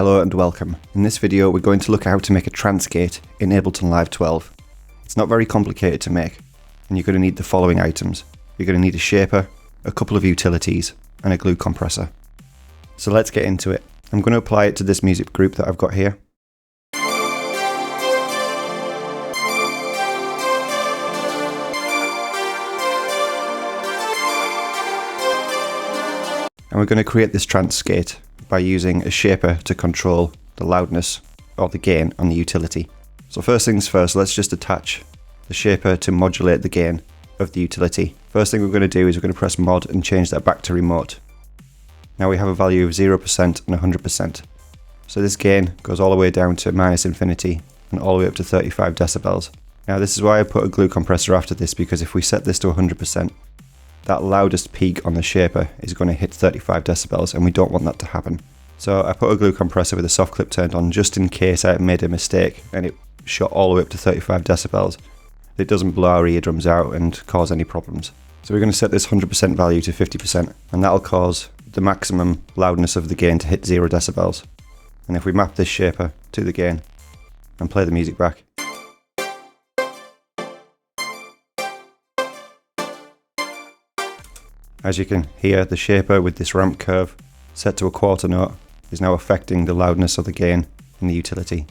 Hello and welcome. In this video we're going to look at how to make a Trance Gate in Ableton Live 12. It's not very complicated to make, and you're going to need the following items. You're going to need a shaper, a couple of utilities, and a glue compressor. So let's get into it. I'm going to apply it to this music group that I've got here. And we're going to create this Trance Gate by using a shaper to control the loudness or the gain on the utility. So first things first, let's just attach the shaper to modulate the gain of the utility. First thing we're going to do is we're going to press mod and change that back to remote. Now we have a value of 0% and 100%. So this gain goes all the way down to -infinity and all the way up to 35 decibels. Now this is why I put a glue compressor after this, because if we set this to 100%, that loudest peak on the shaper is going to hit 35 decibels and we don't want that to happen. So I put a glue compressor with a soft clip turned on just in case I made a mistake and it shot all the way up to 35 decibels. It doesn't blow our eardrums out and cause any problems. So we're going to set this 100% value to 50% and that'll cause the maximum loudness of the gain to hit 0 decibels. And if we map this shaper to the gain and play the music back, as you can hear, the shaper with this ramp curve set to a quarter note is now affecting the loudness of the gain in the utility.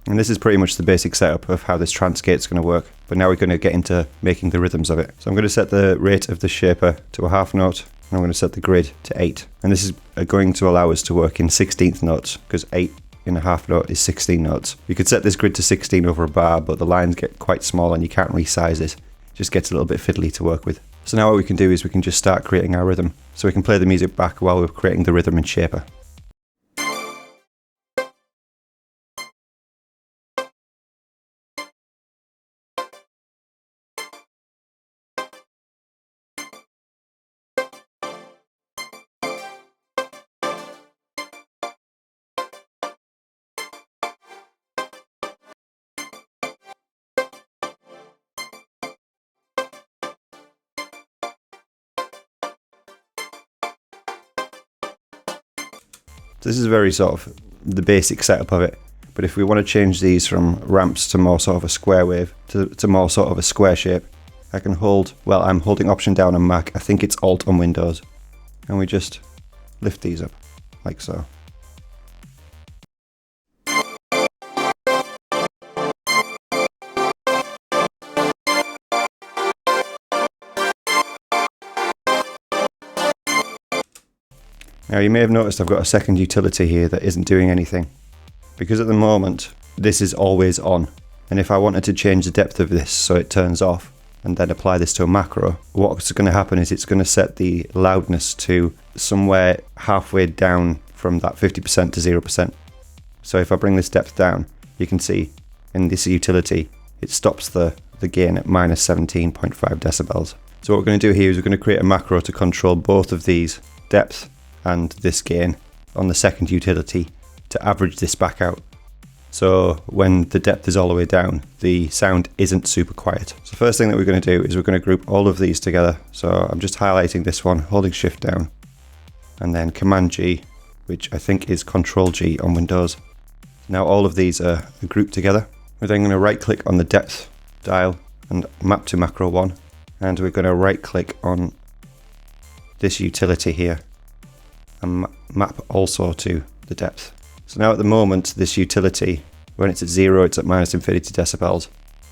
And this is pretty much the basic setup of how this Trance Gate is going to work, but now we're going to get into making the rhythms of it. So I'm going to set the rate of the shaper to a half note, and I'm going to set the grid to 8. And this is going to allow us to work in 16th notes, because 8 in a half note is 16 notes. You could set this grid to 16 over a bar, but the lines get quite small and you can't resize it. It just gets a little bit fiddly to work with. So now what we can do is we can just start creating our rhythm. So we can play the music back while we're creating the rhythm in shaper. So this is very sort of the basic setup of it, but if we want to change these from ramps to more sort of a square wave, to more sort of a square shape, I can hold, well, I'm holding Option down on Mac, I think it's Alt on Windows, and we just lift these up, like so. Now you may have noticed I've got a second utility here that isn't doing anything, because at the moment this is always on, and if I wanted to change the depth of this so it turns off and then apply this to a macro, what's going to happen is it's going to set the loudness to somewhere halfway down from that 50% to 0%. So if I bring this depth down, you can see in this utility it stops the gain at -17.5 decibels. So what we're going to do here is we're going to create a macro to control both of these, depth and this gain, on the second utility to average this back out. So when the depth is all the way down, the sound isn't super quiet. So first thing that we're going to do is we're going to group all of these together. So I'm just highlighting this one, holding Shift down, and then Command G, which I think is Control G on Windows. Now all of these are grouped together. We're then going to right click on the depth dial and map to macro 1, and we're going to right click on this utility here and map also to the depth. So now at the moment this utility, when it's at 0 it's at -infinity decibels,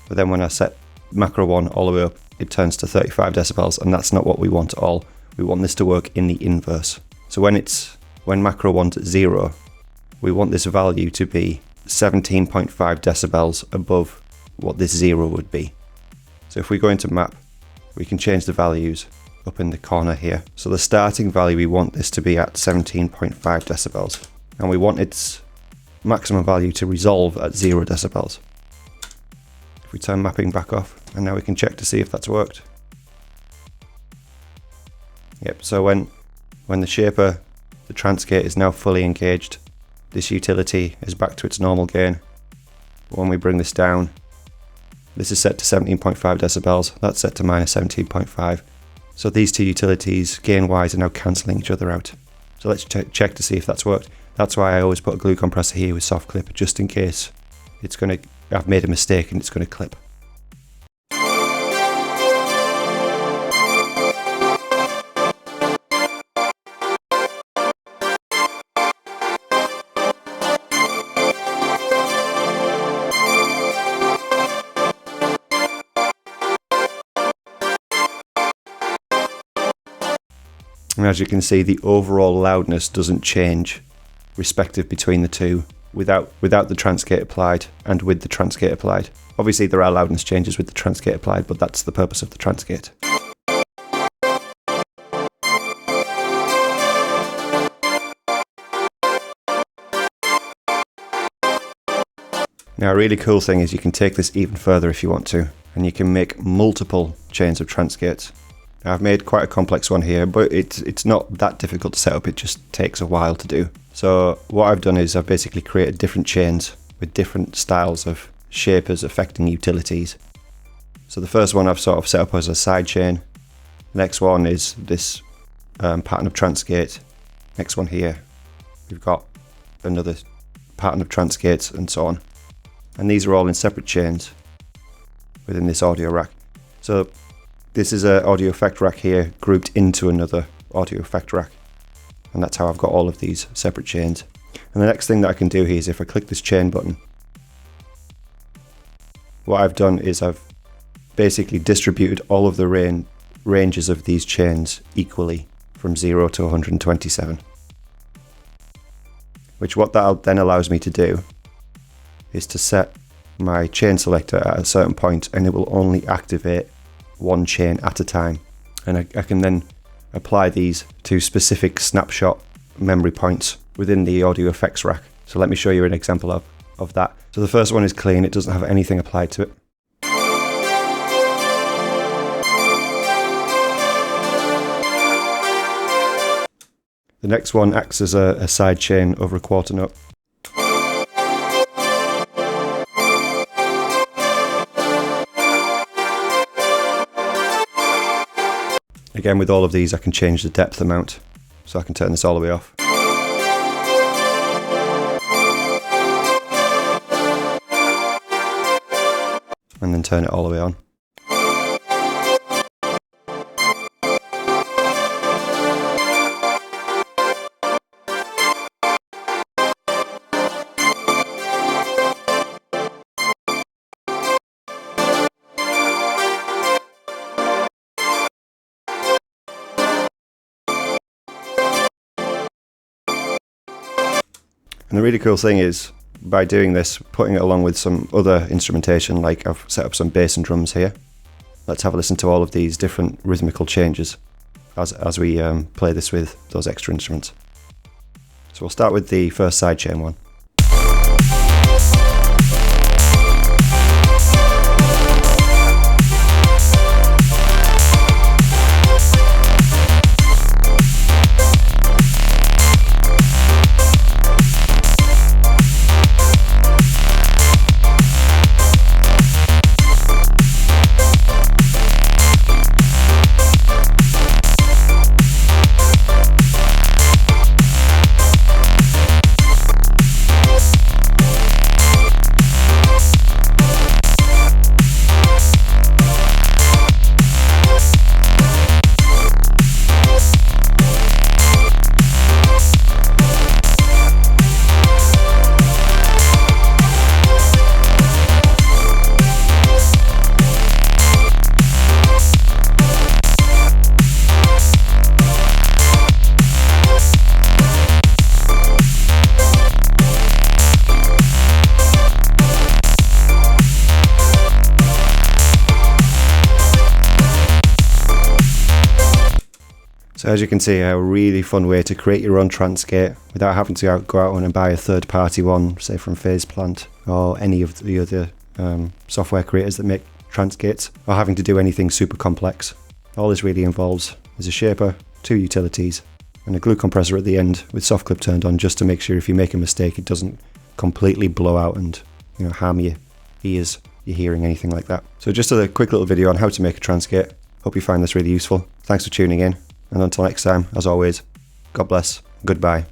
but then when I set macro 1 all the way up it turns to 35 decibels, and that's not what we want at all. We want this to work in the inverse. So when macro 1's at 0, we want this value to be 17.5 decibels above what this 0 would be. So if we go into map, we can change the values up in the corner here. So the starting value, we want this to be at 17.5 decibels, and we want its maximum value to resolve at 0 decibels. If we turn mapping back off, and now we can check to see if that's worked. Yep, so when the shaper, the Trance Gate, is now fully engaged, this utility is back to its normal gain. When we bring this down, this is set to 17.5 decibels, that's set to -17.5. So these two utilities, gain-wise, are now cancelling each other out. So let's check to see if that's worked. That's why I always put a glue compressor here with soft clip, just in case I've made a mistake and it's going to clip. And as you can see, the overall loudness doesn't change respective between the two without the Trance Gate applied and with the Trance Gate applied. Obviously there are loudness changes with the Trance Gate applied, but that's the purpose of the Trance Gate. Now a really cool thing is you can take this even further if you want to, and you can make multiple chains of Trance Gates. I've made quite a complex one here, but it's not that difficult to set up, it just takes a while to do. So what I've done is I've basically created different chains with different styles of shapers affecting utilities. So the first one I've sort of set up as a side chain. The next one is this pattern of Trance Gate. Next one here, we've got another pattern of Trance Gates and so on. And these are all in separate chains within this audio rack. So this is an audio effect rack here grouped into another audio effect rack. And that's how I've got all of these separate chains. And the next thing that I can do here is if I click this chain button, what I've done is I've basically distributed all of the ranges of these chains equally from 0 to 127. Which what that then allows me to do is to set my chain selector at a certain point, and it will only activate one chain at a time. And I can then apply these to specific snapshot memory points within the audio effects rack. So let me show you an example of that. So the first one is clean, it doesn't have anything applied to it. The next one acts as a side chain over a quarter note. Again, with all of these I can change the depth amount, so I can turn this all the way off. And then turn it all the way on. And the really cool thing is, by doing this, putting it along with some other instrumentation, like I've set up some bass and drums here. Let's have a listen to all of these different rhythmical changes as we play this with those extra instruments. So we'll start with the first sidechain one. So as you can see, a really fun way to create your own Trance Gate without having to go out and buy a third-party one, say from Phase Plant or any of the other software creators that make Trance Gates, or having to do anything super complex. All this really involves is a shaper, 2 utilities, and a glue compressor at the end with soft clip turned on, just to make sure if you make a mistake it doesn't completely blow out and harm your ears, your hearing, anything like that. So just a quick little video on how to make a Trance Gate. Hope you find this really useful. Thanks for tuning in, and until next time, as always, God bless, goodbye.